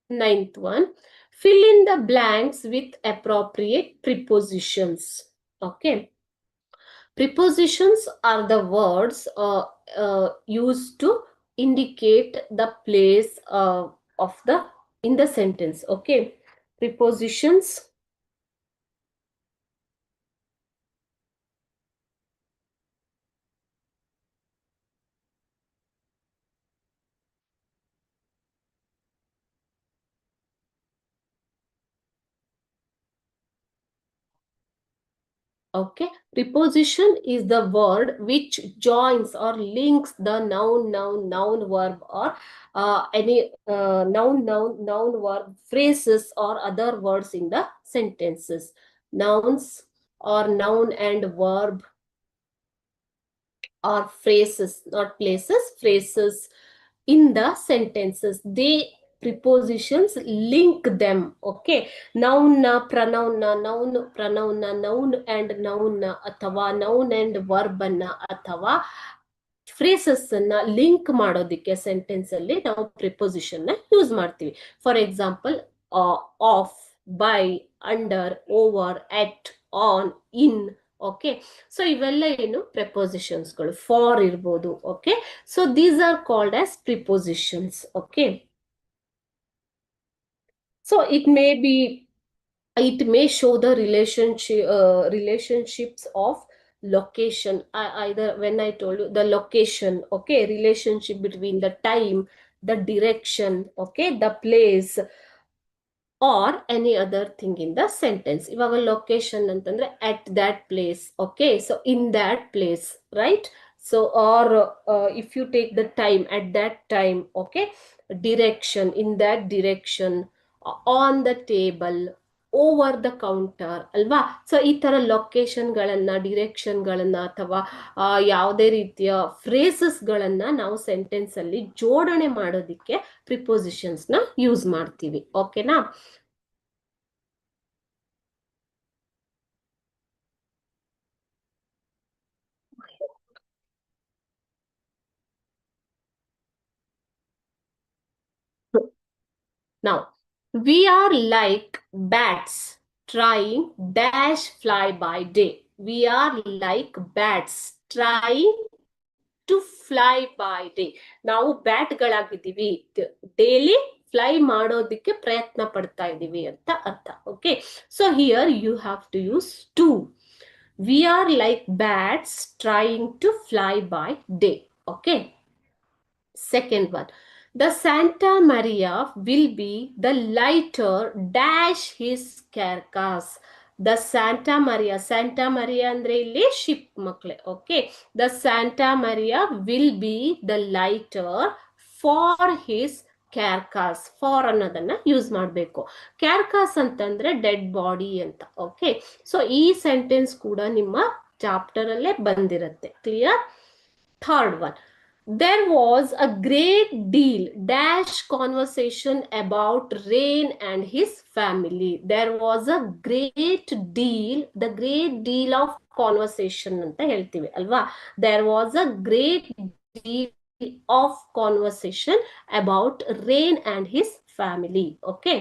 Ninth one, fill in the blanks with appropriate prepositions. Okay. Prepositions are the words used to indicate the place of the in the sentence. Okay. Prepositions. Okay, preposition is the word which joins or links the noun, verb, or any noun, verb, phrases, or other words in the sentences. Nouns or noun and verb or phrases, not places, phrases in the sentences. They prepositions link them. Okay, noun, pronoun, noun and noun, ಅಥವಾ noun and verb ಅನ್ನ ಅಥವಾ phrases ಅನ್ನ link ಮಾಡೋದಿಕ್ಕೆ sentence ಅಲ್ಲಿ ನಾವು preposition ನ use ಮಾಡ್ತೀವಿ. For example, of, by, under, over, at, on, in. Okay, so ಇವೆಲ್ಲ ಏನು ಪ್ರೆಪೋಸಿಷನ್ಸ್ಗಳು. ಫಾರ್ ಇರ್ಬೋದು. Okay, so these are called as prepositions. Okay, so it may show the relationships of location. Either when I told you the location, okay, relationship between the time, the direction, okay, the place, or any other thing in the sentence. Ivaga location antandre at that place. Okay, so in that place, right? So, or if you take the time, at that time. Okay, direction, in that direction, on the table, over the counter ಅಲ್ವಾ. So ಈ ತರ location ಗಳನ್ನ, direction ಗಳನ್ನ ಅಥವಾ ಯಾವುದೇ ರೀತಿಯ phrases ಗಳನ್ನ ನಾವು ಸೆಂಟೆನ್ಸ್ ಅಲ್ಲಿ ಜೋಡಣೆ ಮಾಡೋದಿಕ್ಕೆ ಪ್ರಿಪೋಸಿಷನ್ಸ್ ನ ಯೂಸ್ ಮಾಡ್ತೀವಿ. ಓಕೆನಾ. Now, we are like bats trying dash fly by day. We are like bats trying to fly by day. ನಾವು ಬ್ಯಾಟ್ ಗಳಾಗಿದ್ದೀವಿ, ಡೈಲಿ ಫ್ಲೈ ಮಾಡೋದಿಕ್ಕೆ ಪ್ರಯತ್ನ ಪಡ್ತಾ ಇದ್ದೀವಿ ಅಂತ ಅರ್ಥ. Okay, so here you have to use to. We are like bats trying to fly by day. Okay. Second one, the Santa Maria will be the lighter dash his carcass. The Santa Maria andre illi ship makle. Okay, the Santa Maria will be the lighter for his carcass. For ಅನ್ನೋದನ್ನ use ಮಾಡಬೇಕು. Carcass ಅಂತಂದ್ರೆ dead body ಅಂತ. Okay, so ಈ sentence ಕೂಡ ನಿಮ್ಮ chapter ಅಲ್ಲೇ ಬಂದಿರುತ್ತೆ. Clear. Third one, there was a great deal dash conversation about Rain and his family. There was a great deal, the great deal of conversation ಅಂತ ಹೇಳ್ತೀವಿ ಅಲ್ವಾ. There was a great deal of conversation about Rain and his family. Okay,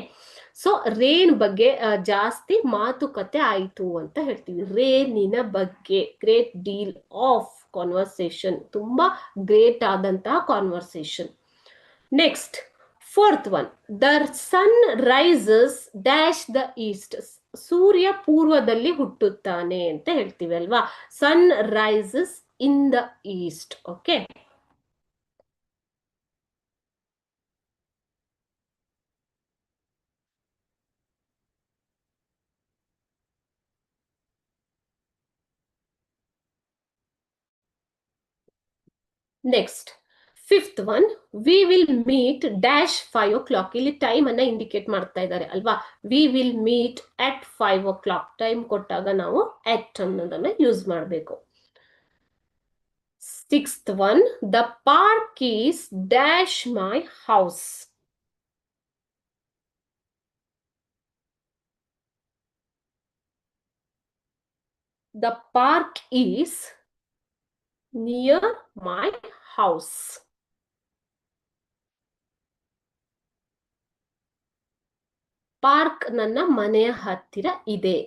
so rain ಬಗ್ಗೆ ಜಾಸ್ತಿ ಮಾತುಕತೆ ಆಯಿತು ಅಂತ ಹೇಳ್ತೀವಿ. ರೇನಿನ ಬಗ್ಗೆ ಗ್ರೇಟ್ ಡೀಲ್ ಆಫ್ ಕಾನ್ವರ್ಸೇಷನ್, ತುಂಬಾ ಗ್ರೇಟ್ ಆದಂತಹ conversation. Next, fourth one, the sun rises dash the east. ಸೂರ್ಯ ಪೂರ್ವದಲ್ಲಿ ಹುಟ್ಟುತ್ತಾನೆ ಅಂತ ಹೇಳ್ತೀವಿ ಅಲ್ವಾ. Sun rises in the east. Okay, next fifth one, we will meet dash 5 o'clock. ಇಲ್ಲಿ ಟೈಮ್ ಅನ್ನ ಇಂಡಿಕೇಟ್ ಮಾಡ್ತಾ ಇದ್ದಾರೆ ಅಲ್ವಾ. We will meet at 5 o'clock. Time ಕೊಟ್ಟಾಗ ನಾವು ಅಟ್ ಅನ್ನೋದನ್ನ ಯೂಸ್ ಮಾಡಬೇಕು. Sixth one, the park is dash my house. The park is near my house. Park ನನ್ನ ಮನೆಯ ಹತ್ತಿರ ಇದೆ.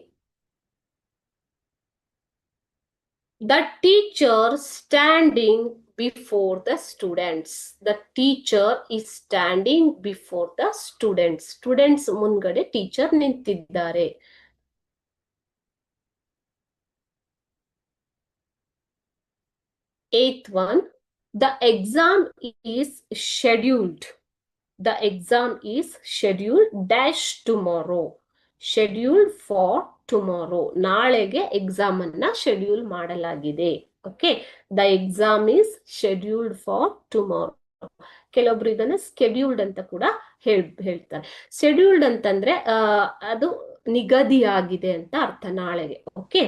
The teacher standing before the students. The teacher is standing before the students. Students ಮುಂದ್ಗಡೆ teacher ನಿಂತಿದ್ದಾರೆ. Eighth one, the exam is scheduled. The exam is scheduled dash tomorrow. Scheduled for tomorrow. ನಾಳೆಗೆ exam ಅನ್ನ schedule ಮಾಡಲಾಗಿದೆ. Okay, the exam is scheduled for tomorrow. ಕೆಲವೊಬ್ರು ಇದನ್ನ scheduled ಅಂತ ಕೂಡ ಹೇಳ್ತಾರೆ. ಶೆಡ್ಯೂಲ್ಡ್ ಅಂತಂದ್ರೆ ಅದು ನಿಗದಿಯಾಗಿದೆ ಅಂತ ಅರ್ಥ ನಾಳೆಗೆ. Okay,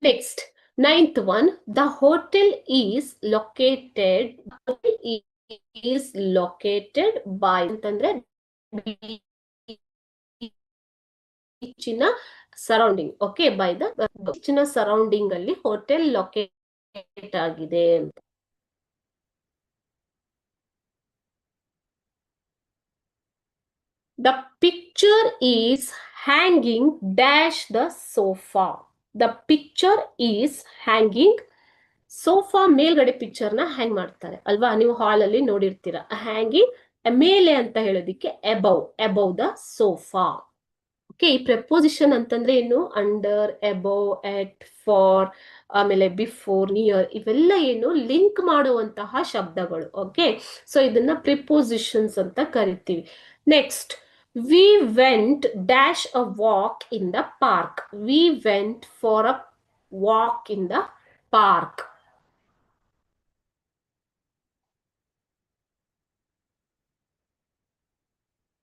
next, ninth one, the hotel is located by ಅಂತಂದ್ರೆ ಬೀಚಿನ ಸರೌಂಡಿಂಗ್. ಓಕೆ, ಬೈ ದ ಬೀಚಿನ ಸರೌಂಡಿಂಗ್ ಅಲ್ಲಿ ಹೋಟೆಲ್ ಲೊಕೇಟ್ ಆಗಿದೆ. The picture is hanging dash the sofa. The picture is hanging. Sofa ಮೇಲ್ಗಡೆ ಪಿಕ್ಚರ್ ನ ಹ್ಯಾಂಗ್ ಮಾಡ್ತಾರೆ ಅಲ್ವಾ, ನೀವು ಹಾಲ್ ಅಲ್ಲಿ ನೋಡಿರ್ತೀರಾ. ಹ್ಯಾಂಗಿಂಗ್ ಮೇಲೆ ಅಂತ ಹೇಳೋದಿಕ್ಕೆ ಅಬೌವ್ ದ ಸೋಫಾ. ಓಕೆ, ಈ ಪ್ರೆಪೋಸಿಷನ್ ಅಂತಂದ್ರೆ ಏನು? ಅಂಡರ್, ಅಬೌವ್, ಎಟ್, ಫಾರ್, ಆಮೇಲೆ ಬಿಫೋರ್, ನಿಯರ್, ಇವೆಲ್ಲ ಏನು ಲಿಂಕ್ ಮಾಡುವಂತಹ ಶಬ್ದಗಳು. ಓಕೆ, ಸೊ ಇದನ್ನ ಪ್ರಿಪೋಸಿಷನ್ಸ್ ಅಂತ ಕರಿತೀವಿ. Next, we went dash a walk in the park. We went for a walk in the park.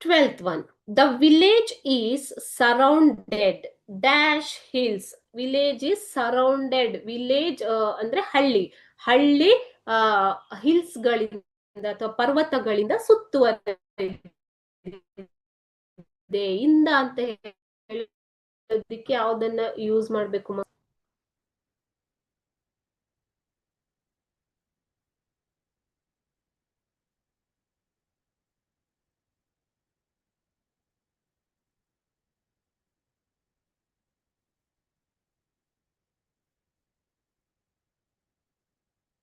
Twelfth one, the village is surrounded dash hills. Village is surrounded. Village ಅಂದ್ರೆ ಹಳ್ಳಿ hills ಗಳಿಂದ ಅಥವಾ ಪರ್ವತಗಳಿಂದ ಸುತ್ತುವರಿದಿದೆ. ಇಂದ ಅಂತ ಹೇಳೋದಕ್ಕೆ ಯಾವ್ದನ್ನ ಯೂಸ್ ಮಾಡ್ಬೇಕು?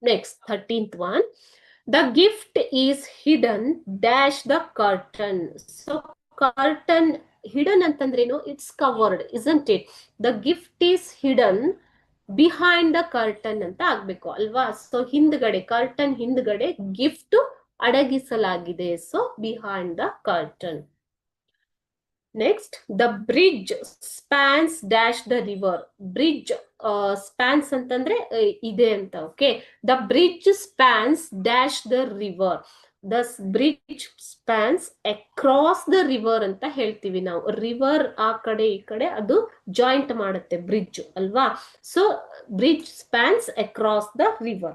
Next, 13th one, the gift is hidden dash the curtain. So curtain hidden ಅಂತಂದ್ರೇನು? It's covered, isn't it? The gift is hidden behind the curtain ಅಂತ ಆಗ್ಬೇಕು ಅಲ್ವಾ. ಸೊ ಹಿಂದ್ಗಡೆ, ಕರ್ಟನ್ ಹಿಂದ್ಗಡೆ ಗಿಫ್ಟ್ ಅಡಗಿಸಲಾಗಿದೆ. So behind the curtain. Next, the bridge spans dash the river. Bridge spans ಅಂತಂದ್ರೆ ಇದೆ ಅಂತ. Okay, the bridge spans dash the river. The bridge spans across the river ಅಂತ ಹೇಳ್ತೀವಿ ನಾವು. ರಿವರ್ ಆ ಕಡೆ ಈ ಕಡೆ ಅದು ಜಾಯಿಂಟ್ ಮಾಡುತ್ತೆ ಬ್ರಿಡ್ಜ್ ಅಲ್ವಾ. So bridge spans across the river.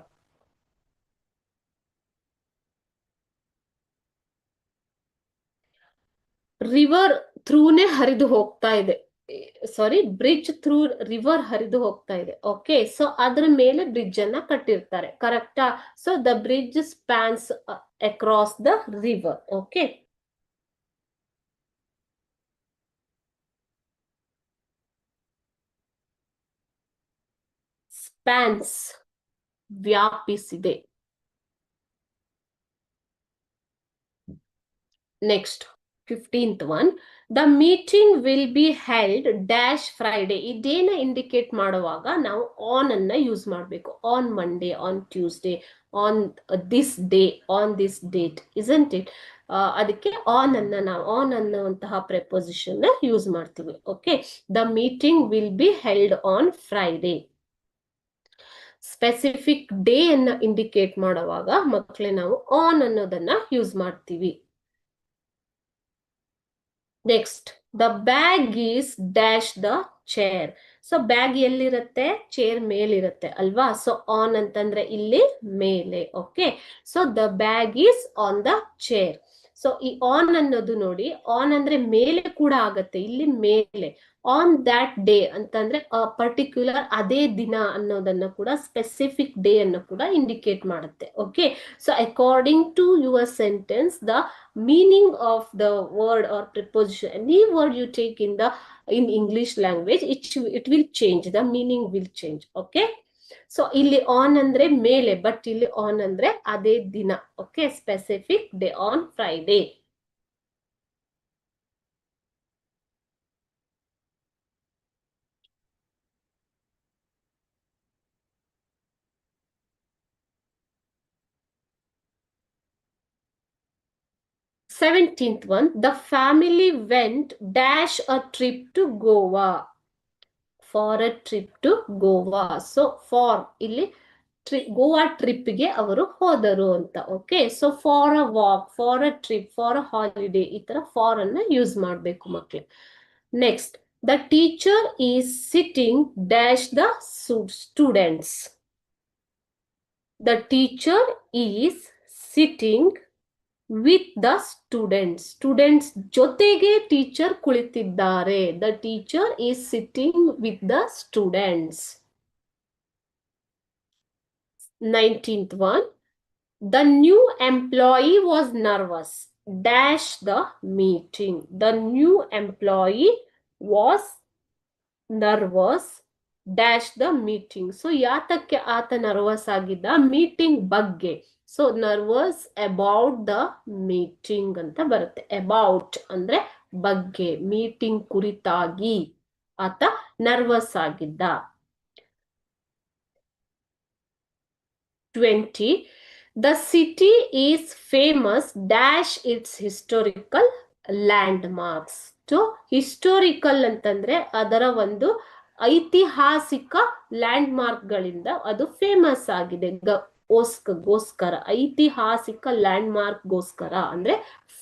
River ಥ್ರೂನೇ ಹರಿದು ಹೋಗ್ತಾ ಇದೆ. ಸಾರಿ, ಬ್ರಿಡ್ಜ್ ಥ್ರೂ ರಿವರ್ ಹರಿದು ಹೋಗ್ತಾ ಇದೆ. ಓಕೆ, ಸೊ ಅದ್ರ ಮೇಲೆ ಬ್ರಿಡ್ಜ್ ಅನ್ನ ಕಟ್ಟಿರ್ತಾರೆ. ಕರೆಕ್ಟಾ? So the bridge spans across the river. Okay, spans ವ್ಯಾಪಿಸಿದೆ. Next, 15th one, the meeting will be held dash Friday. ಇದೇನ ಇಂಡಿಕೇಟ್ ಮಾಡುವಾಗ ನಾವು ಆನ್ ಅನ್ನ ಯೂಸ್ ಮಾಡಬೇಕು. On Monday, on Tuesday, on this day, on this date, isn't it? ಅದಕ್ಕೆ on ಅನ್ನ ನಾವು on ಅನ್ನುವಂತಹ ಪ್ರೆಪೋಸಿಷನ್ ಯೂಸ್ ಮಾಡ್ತೀವಿ. Okay, the meeting will be held on Friday. Specific day ಅನ್ನ ಇಂಡಿಕೇಟ್ ಮಾಡುವಾಗ ಮಕ್ಕಳೇ ನಾವು ಆನ್ ಅನ್ನೋದನ್ನ ಯೂಸ್ ಮಾಡ್ತೀವಿ. Next, the bag is dash the chair. So bag ಎಲ್ಲಿರುತ್ತೆ? ಚೇರ್ ಮೇಲಿರುತ್ತೆ ಅಲ್ವಾ? ಸೊ ಆನ್ ಅಂತಂದ್ರೆ ಇಲ್ಲಿ ಮೇಲೆ. Okay, so the bag is on the chair. So ಈ ಆನ್ ಅನ್ನೋದು ನೋಡಿ, ಆನ್ ಅಂದ್ರೆ ಮೇಲೆ ಕೂಡ ಆಗತ್ತೆ, ಇಲ್ಲಿ ಮೇಲೆ. ಆನ್ ದ್ಯಾಟ್ ಡೇ ಅಂತಂದ್ರೆ ಪರ್ಟಿಕ್ಯುಲರ್ ಅದೇ ದಿನ ಅನ್ನೋದನ್ನ ಕೂಡ, ಸ್ಪೆಸಿಫಿಕ್ ಡೇ ಅನ್ನು ಕೂಡ ಇಂಡಿಕೇಟ್ ಮಾಡುತ್ತೆ. Okay, so according to your sentence, the meaning of the word or preposition, any word you take in English language, it will change, the meaning will change. Okay, so ಇಲ್ಲಿ on ಅಂದ್ರೆ ಮೇಲೆ, but ಇಲ್ಲಿ on ಅಂದ್ರೆ ಅದೇ ದಿನ. Okay, specific day, on Friday. Seventeenth one, the family went dash a trip to Goa. For a trip to Goa. So for ಇಲ್ಲಿ ಗೋವಾ ಟ್ರಿಪ್ಗೆ ಅವರು ಹೋದರು ಅಂತ. Okay, so for a walk, for a trip, for a holiday, ಈ ತರ for ಅನ್ನ use ಮಾಡಬೇಕು ಮಕ್ಕಳು. Next, the teacher is sitting dash the students. The teacher is sitting with the students. Students ಜೊತೆಗೆ ಟೀಚರ್ ಕುಳಿತಿದ್ದಾರೆ. The teacher is sitting with the students. 19th one, the new employee was nervous dash the meeting. The new employee was nervous dash the meeting. So ಯಾತಕ್ಕೆ ಆತ nervous ಆಗಿದ್ದ? Meeting ಬಗ್ಗೆ. So nervous about the meeting ಅಂತ ಬರುತ್ತೆ. About ಅಂದ್ರೆ ಬಗ್ಗೆ, meeting ಕುರಿತಾಗಿ ಆತ ನರ್ವಸ್ ಆಗಿದ್ದ. 20, the city is famous dash its historical landmarks. So historical ಅಂತಂದ್ರೆ ಅದರ ಒಂದು ಐತಿಹಾಸಿಕ ಲ್ಯಾಂಡ್ ಮಾರ್ಕ್ ಗಳಿಂದ ಅದು ಫೇಮಸ್ ಆಗಿದೆ. ಗೋಸ್ಕರ, ಐತಿಹಾಸಿಕ ಲ್ಯಾಂಡ್ ಮಾರ್ಕ್ ಗೋಸ್ಕರ ಅಂದ್ರೆ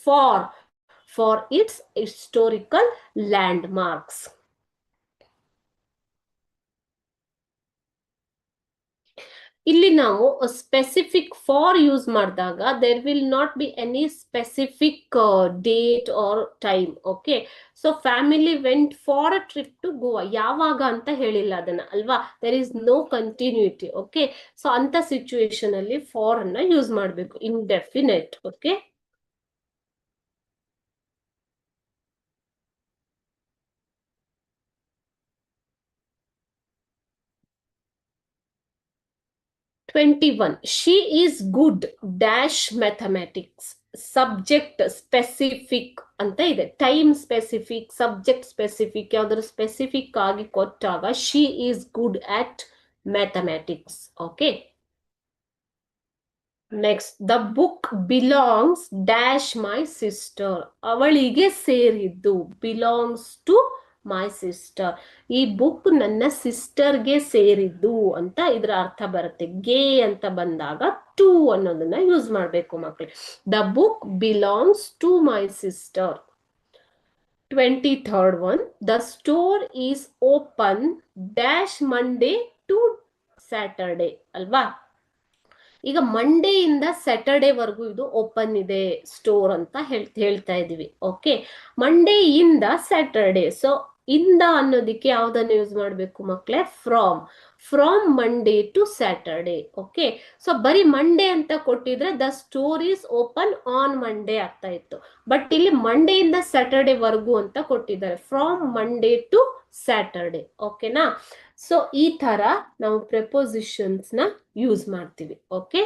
for its historical landmarks. ಇಲ್ಲಿ ನಾವು ಸ್ಪೆಸಿಫಿಕ್ ಫಾರ್ ಯೂಸ್ ಮಾಡಿದಾಗ there will not be any specific date or time. Okay, so family went for a trip to Goa, ಯಾವಾಗ ಅಂತ ಹೇಳಿಲ್ಲ ಅದನ್ನ ಅಲ್ವಾ? There is no continuity. Okay, so ಅಂತ situation ಅಲ್ಲಿ ಫಾರ್ ಅನ್ನ ಯೂಸ್ ಮಾಡಬೇಕು, indefinite. Okay, Twenty-one, she is good dash mathematics. Subject specific ಅಂತ ಇದೆ. ಟೈಮ್ ಸ್ಪೆಸಿಫಿಕ್, ಸಬ್ಜೆಕ್ಟ್ ಸ್ಪೆಸಿಫಿಕ್, ಯಾವ್ದಾದ್ರು ಸ್ಪೆಸಿಫಿಕ್ ಆಗಿ ಕೊಟ್ಟಾಗ she is good at mathematics. Okay, next, the book belongs dash my sister. ಅವಳಿಗೆ ಸೇರಿದ್ದು, ಬಿಲಾಂಗ್ಸ್ ಟು ಮೈ ಸಿಸ್ಟರ್. ಈ book ನನ್ನ ಸಿಸ್ಟರ್ಗೆ ಸೇರಿದ್ದು ಅಂತ ಇದರ ಅರ್ಥ ಬರುತ್ತೆ. ಗೆ ಅಂತ ಬಂದಾಗ ಟು ಅನ್ನೋದನ್ನ ಯೂಸ್ ಮಾಡಬೇಕು ಮಕ್ಕಳು. The book belongs to my sister. 23rd one, the store is open dash Monday to Saturday. ಅಲ್ವಾ? ಈಗ ಮಂಡೇ ಇಂದ ಸ್ಯಾಟರ್ಡೇ ವರ್ಗು ಇದು ಓಪನ್ ಇದೆ ಸ್ಟೋರ್ ಅಂತ ಹೇಳ್ತಾ ಇದೀವಿ. ಓಕೆ, ಮಂಡೇ ಇಂದ ಸ್ಯಾಟರ್ಡೇ. ಸೊ ಇಂದ ಅನ್ನೋದಕ್ಕೆ ಯಾವ್ದನ್ನ ಯೂಸ್ ಮಾಡ್ಬೇಕು ಮಕ್ಳೇ? From Monday to Saturday. Okay, so ಬರೀ ಮಂಡೇ ಅಂತ ಕೊಟ್ಟಿದ್ರೆ the store is open on Monday ಆಗ್ತಾ ಇತ್ತು. ಬಟ್ ಇಲ್ಲಿ ಮಂಡೇ ಇಂದ ಸ್ಯಾಟರ್ಡೇ ವರ್ಗು ಅಂತ ಕೊಟ್ಟಿದ್ದಾರೆ, ಫ್ರಾಮ್ ಮಂಡೇ ಟು ಸ್ಯಾಟರ್ಡೇ. ಓಕೆನಾ? ಸೊ ಈ ತರ ನಾವು ಪ್ರೆಪೋಸಿಷನ್ಸ್ ನ ಯೂಸ್ ಮಾಡ್ತೀವಿ. ಓಕೆ.